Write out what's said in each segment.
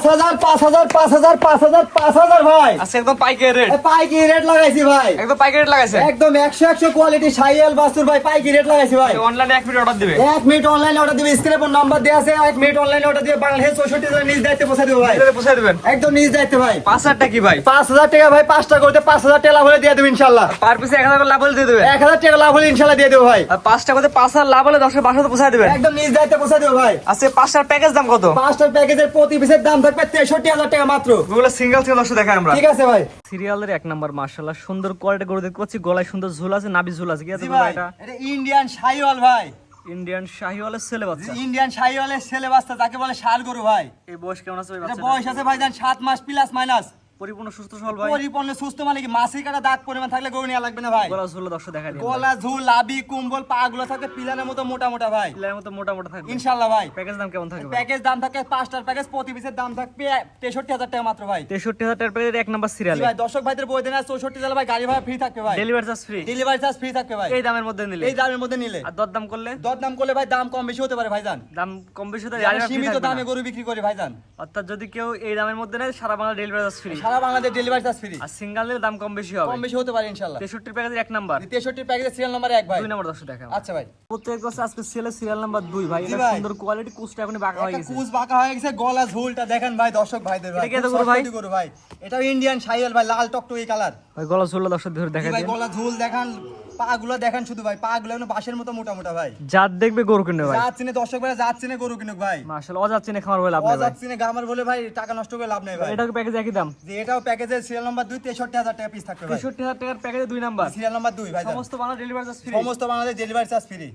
5,000 5,000 5,000 5,000 5,000 ভাই আচ্ছা একদম পাইকারি রেট। পাইকারি রেট লাগাইছি ভাই, একদম পাইকারি রেট লাগাইছে। একদম 100 কোয়ালিটি শাইওয়াল বাছুর ভাই, পাইকারি রেট লাগাইছি ভাই। অনলাইনে 1 মিনিট অর্ডার দিবে। 1 মিনিট অনলাইনে অর্ডার দিবে, স্ক্রিনে পর নাম্বার দেয়া আছে, 1 মিনিট অনলাইনে অর্ডার দিবে, বাংলাদেশ 64 জেলা নিজ দায়িত্বে পৌঁছে দেব ভাই। নিজে পৌঁছে দিবেন একদম নিজ দায়িত্বে ভাই। 5,000 টাকা কি ভাই? 5,000 টাকা ভাই, 5টা করতে 5,000 টাকা লাভ হলে দিয়ে দেব ইনশাআল্লাহ। পার পিসে 1000 করে লাভ হলে দিয়ে দিবেন। 1,000 টাকা লাভ হলে ইনশাআল্লাহ দিয়ে দেব ভাই। আর 5টা করতে 5,000 লাভ হলে 10 বাসাতে পৌঁছে দিবেন। একদম নিজ দায়িত্বে পৌঁছে দেব ভাই। আচ্ছা 5টার প্যাকেজ দাম কত? 5টার প্যাকেজের প্রতি পিসের দাম থাকবে 63,000 টাকা মাত্র। গুলো সিঙ্গেল সিঙ্গেল দর্শক দেখাই আমরা। ঠিক আছে ভাই। সিরিয়ালের 1 নাম্বার মাশাআল্লাহ সুন্দর কোয়ালিটি গরু দেখতে পাচ্ছি, গলায় সুন্দর ঝুল আছে, নাভি ঝুল আছে। কি আছে জি ভাই ভাই, এটা? এটা ইন্ডিয়ান শাইওয়াল ভাই। ইন্ডিয়ান শাহিওয়ালের ছেলে বাচ্চা। ইন্ডিয়ান শাইওয়ালের ছেলে বাচ্চা যাকে বলে ষাঁড় গরু ভাই। এই বয়স কেমন আছে ভাই এটা বাচ্চাটার? বয়স আছে ভাইজান 7 মাস প্লাস মাইনাস। পরিপূর্ণ সুস্থ সবল ভাই। পরিপূর্ণ সুস্থ মানে কি মাসি কাটা দাগ পরিমাণ থাকলে গরু নেওয়া লাগবে না ভাই। গলা ঝুল দর্শক দেখাই দিন। গলা ঝুল লাবি কুম্বল পা গুলো থাকে পিলানের মতো মোটা মোটা ভাই। পিলার মতো মোটা মোটা থাকবে ইনশাআল্লাহ ভাই। প্যাকেজ দাম কেমন থাকবে ভাই? প্যাকেজ দাম থাকে 5টার প্যাকেজ প্রতি পিসের দাম থাকবে 63,000 টাকা মাত্র ভাই। 63,000 টাকার প্যাকেজ 1 নাম্বার জি সিরিয়ালে। ভাই, দর্শক ভাইদের বই দেন 64 জেলা ভাই, গাড়ি ভাড়া ফ্রি থাকবে ভাই। Delivery charge free. Delivery charge free থাকবে ভাই। এই দামের মধ্যে নিলে। এই দামের মধ্যে নিলে। আর দরদাম করলে? দরদাম করলে ভাই দাম কম বেশি হতে পারে ভাইজান। দাম কম বেশি হতে আমরা সীমিত দামে গরু বিক্রি করি ভাইজান। অর্থাৎ যদি কেউ এই দামের মধ্যে নেয় সারা বাংলা ডেলিভারি চার্জ ফ্রি। সারা বাংলাদেশ ডেলিভারি চার্জ ফ্রি। আর সিঙ্গেল নিলে দাম কম বেশি হবে। কম বেশি হতে পারে ইনশাআল্লাহ। 63 প্যাকেজের 1 নাম্বার। 63 প্যাকেজের সিরিয়াল নাম্বার 1 ভাই। 2 নাম্বার দর্শক দেখাও। আচ্ছা ভাই। প্রত্যেক বছর আজকে সেলে সিরিয়াল নাম্বার 2 ভাই। জি এটা ভাই। সুন্দর কোয়ালিটি, কুচটা এখনই বাঁকা হয়ে একটা গেছে। কুচ বাঁকা হয়ে গেছে, গলা ঝুলটা দেখেন ভাই দর্শক ভাইদের ভাই। এটা কি এত গরু ভাই? গরু ভাই। এটা ইন্ডিয়ান শাইওয়াল ভাই, লাল টকটকে কালার। ভাই গলা ঝুল দর্শক ধরে জি দেখাই ভাই, দিন। গলা ঝুল দেখান, পাগুলো দেখেন শুধু ভাই, পাগুলো যেন বাঁশের মতো মোটা মোটা ভাই। জাত দেখবে গরু কিনবে ভাই। জাত চিনে দর্শক ভাই, জাত চিনে গরু কিনুক ভাই। মাশাআল্লাহ অজাত চিনে খামার বলে লাভ নেই ভাই। অজাত চিনে গামার বলে ভাই টাকা নষ্ট করে লাভ নেই ভাই। এটাও প্যাকেজ একই দাম। যে এটাও প্যাকেজের সিরিয়াল নাম্বার 2 63,000 টাকা পিস থাকবে ভাই। 63,000 টাকার প্যাকেজে 2 নাম্বার। সিরিয়াল নাম্বার 2 ভাই। সমস্ত বাংলা ডেলিভারি চার্জ ফ্রি। সমস্ত বাংলাদেশ ডেলিভারি চার্জ ফ্রি।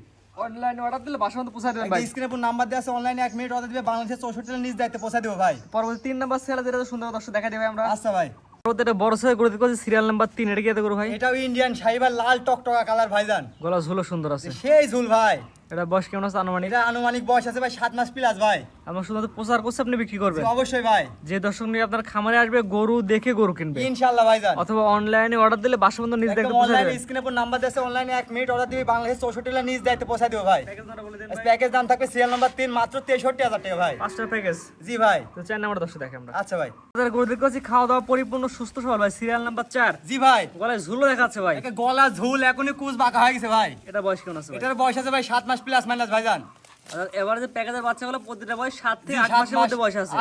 অনলাইনে অর্ডার দিলে বাসার মধ্যে পৌঁছে দেবেন ভাই। স্ক্রিনে পুরো নাম্বার দেওয়া আছে, অনলাইনে 1 মিনিট অর্ডার দিবে, বাংলাদেশের 64 জেলা নিজ দায়িত্বে পৌঁছে দেব ভাই। পরবর্তী 3 নাম্বার সেলে যেটা সুন্দর দর্শক দেখাই দেবে আমরা। আচ্ছা ভাই। পরবর্তী একটা বড় সাইজ গরু দেখতে সিরিয়াল নাম্বার 3। এটা কি এত গরু ভাই? এটাও ইন্ডিয়ান শাইওয়াল, লাল টকটকা কালার ভাইজান। গলা ঝুলও সুন্দর আছে। সেই ঝুল ভাই। এটা বয়স কেমন আছে আনুমানিক? এটা আনুমানিক বয়স আছে ভাই 7 মাস প্লাস ভাই। আমরা শুধু প্রচার করছি, আপনি বিক্রি করবেন। অবশ্যই ভাই। যে দর্শক নিয়ে আপনার খামারে আসবে গরু দেখে গরু কিনবে ইনশাআল্লাহ ভাইজান। অথবা অনলাইনে অর্ডার দিলে বাসা পর্যন্ত নিজ একদম দায়িত্বে পৌঁছে অনলাইনে দেবেন। স্ক্রিনে পুরো নাম্বার দেওয়া আছে, অনলাইনে 1 মিনিট অর্ডার দিবে, বাংলাদেশের 64 জেলা নিজ দায়িত্বে পৌঁছে দেব ভাই। প্যাকেজ নাম্বার বলে দেন ভাই। প্যাকেজ দাম থাকবে সিরিয়াল নাম্বার 3 মাত্র 63,000 টাকা ভাই। 5টার প্যাকেজ। জি ভাই। তো 4 নাম্বার দর্শক দেখে আমরা। আচ্ছা ভাই। আমাদের গরু দেখতে পাচ্ছি খাওয়া দাওয়া পরিপূর্ণ সুস্থ সবল ভাই। Serial number 4। জি ভাই। গলায় ঝুলও দেখাচ্ছে ভাই। একে গলা ঝুল এখনই কুচ বাঁকা হয়ে গেছে ভাই। এটা বয়স কেমন আছে ভাই? এটার বয়স আছে ভাই 7 মাস প্লাস মাইনাস ভাইজান। আর এবারে যে প্যাকেজের বাচ্চাগুলো প্রতিটা বয়স 7 থেকে জি, 8 সাত মাসের মধ্যে বয়স আছে।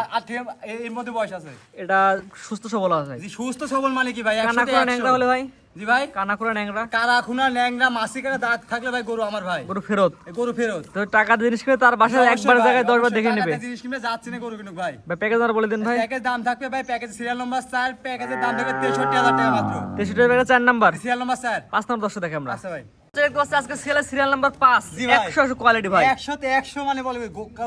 এর মধ্যে বয়স আছে। এটা সুস্থ সবল আছে ভাই। জি, সুস্থ সবল মানে কি ভাই? কানা 100 করে ন্যাংরা হলে ভাই? জি ভাই। কানা করে ন্যাংরা? কারা খুনা ল্যাংরা মাসি কাটা দাগ থাকলে ভাই গরু আমার ভাই। গরু ফেরত। এই গরু ফেরত। তো টাকা জিনিস কিনে তার বাসায় একবার জায়গায় 10 বার দেখে নেবে জিনিস কিনবে যাচ্ছে না গরু কিনুক ভাই। ভাই। প্যাকেজ আর বলে দিন ভাই। প্যাকেজ দাম থাকবে ভাই, প্যাকেজ সিরিয়াল নাম্বার 4, প্যাকেজের দাম থাকবে 63,000 টাকা মাত্র। 63 package 4 number. Serial number 4। 5 number দর্শক দেখে আমরা। আচ্ছা ভাই। দেখতে পাচ্ছি আজকে সেলে সিরিয়াল নাম্বার 5। জি ভাই। 100 কোয়ালিটি ভাই। 100 তে 100 মানে বলবে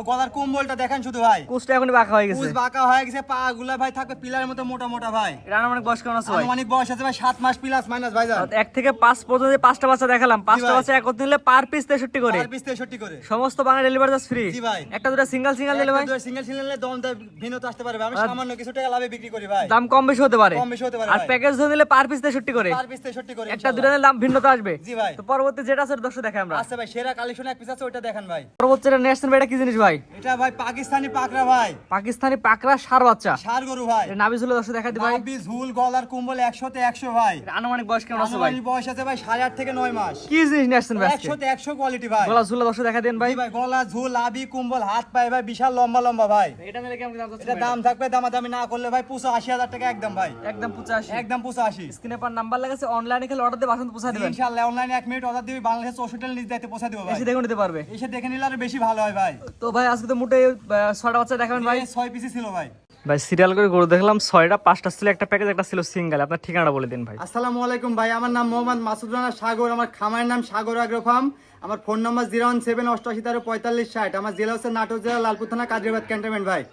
গলার কম্বলটা দেখেন শুধু ভাই। কুচটা এখনই বাঁকা হয়ে গেছে। কুচ বাঁকা হয়ে গেছে, পা গুলা ভাই থাকবে পিলারের মতো মোটা মোটা ভাই। এটা আনুমানিক বয়স কেমন আছে ভাই? আনুমানিক বয়স আছে ভাই 7 মাস প্লাস মাইনাস ভাইজান। 1 থেকে 5 পর্যন্ত যে 5টা বাচ্চা দেখালাম, 5টা ভাই। বাচ্চা একত্রে নিলে পার পিস 63 করে। আর পিস 63 করে। সমস্ত বাংলা ডেলিভারি চার্জ ফ্রি। জি ভাই। একটা দুটো সিঙ্গেল দিলে ভাই সিঙ্গেল সিঙ্গেল দম ভিন্নতা আসতে পারবে। আমি সামান্য কিছু টাকা লাভে বিক্রি করি ভাই। দাম কম বেশি হতে পারে। কম বেশি হতে পারে আর ভাই। প্যাকেজ ধরে নিলে পার পিস 63 করে। আর পিস 63 করে। একটা দুটো নিলে দাম ভিন্নতা আসবে। জি ভাই। তো পরবর্তী যেটা আছে দর্শক দেখে আমরা। আচ্ছা ভাই, সেরা কালেকশন এক পিস আছে, ওটা দেখেন ভাই। পরবর্তী যেটা নেক্সট ভাই, এটা কি জিনিস ভাই? এটা ভাই পাকিস্তানি পাকড়া ভাই। পাকিস্তানি পাকড়া ষাঁড় বাচ্চা। ষাঁড় গরু ভাই। এটা নাভি ঝুলে দর্শক দেখা দি ভাই। নাভি ঝুল গলার কম্বল 100 তে 100 ভাই। এটা আনুমানিক বয়স কেমন আছে ভাই? আনুমানিক বয়স আছে ভাই 8.5 থেকে 9 মাস। কি জিনিস নিয়ে আসছেন ভাই আজকে? 100 তে 100 কোয়ালিটি ভাই। গলা ঝুলে দর্শক দেখা দেন ভাই। জি ভাই, গলা ঝুল লাভি কুম্বল হাত পায়ে ভাই বিশাল লম্বা লম্বা ভাই। এটা নিলে কেমন দাম যাচ্ছে এটা ভাই? দাম থাকবে দামাদামি না করলে ভাই 85,000 টাকা একদম ভাই। একদম 85। একদম 85। স্ক্রিনে পার নাম্বার লাগাছে, অনলাইনে খেলে অর্ডার দিয়ে বাসন পৌঁছে দিবেন। ইনশাআল্লাহ অনলাইনে 1 মিনিট অর্ডার দিবি, বাংলাদেশ 64 নিজ দায়িত্বে পৌঁছে দেব ভাই। এসে দেখে নিতে পারবে। এসে দেখে নিলে আরো বেশি ভালো হয় ভাই। তো ভাই আজকে তো মোটে 6টা বাচ্চা দেখাবেন ভাই। 6 পিসই ছিল ভাই। ভাই সিরিয়াল করে গরু দেখলাম 6টা, 5টা ছিল একটা প্যাকেজ, একটা ছিল সিঙ্গেল। আপনার ঠিকানাটা বলে দিন ভাই। আসসালামু আলাইকুম ভাই, আমার নাম মোহাম্মদ মাসুদ রানা সাগর, আমার খামারের নাম সাগর আগ্রো ফার্ম। আমার ফোন নাম্বার 01788134560। আমার জেলা হচ্ছে নাটোর জেলা, লালপুর থানা, কাজীবাদ ক্যান্টনমেন্ট ভাই।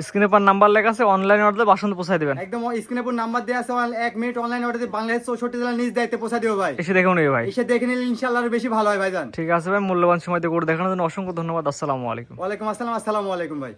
স্ক্রিনে পার নাম্বার লেখা আছে, অনলাইনে অর্ডার দিয়ে বাসন পৌঁছে দিবেন। একদম স্ক্রিনে উপর নাম্বার দেওয়া আছে, 1 মিনিট অনলাইন অর্ডার দিয়ে বাংলাদেশ 64 জেলা নিজ দায়িত্বে পৌঁছে দেব ভাই। এসে দেখে নিবে ভাই। এসে দেখে নিলে ইনশাআল্লাহ আরো বেশি ভালো হয় ভাইজান। ঠিক আছে ভাই, মূল্যবান সময় দিয়ে গরু দেখানোর জন্য অসংখ্য ধন্যবাদ। আসসালামু আলাইকুম। ওয়ালাইকুম আসসালাম। আসসালামু আলাইকুম ভাই।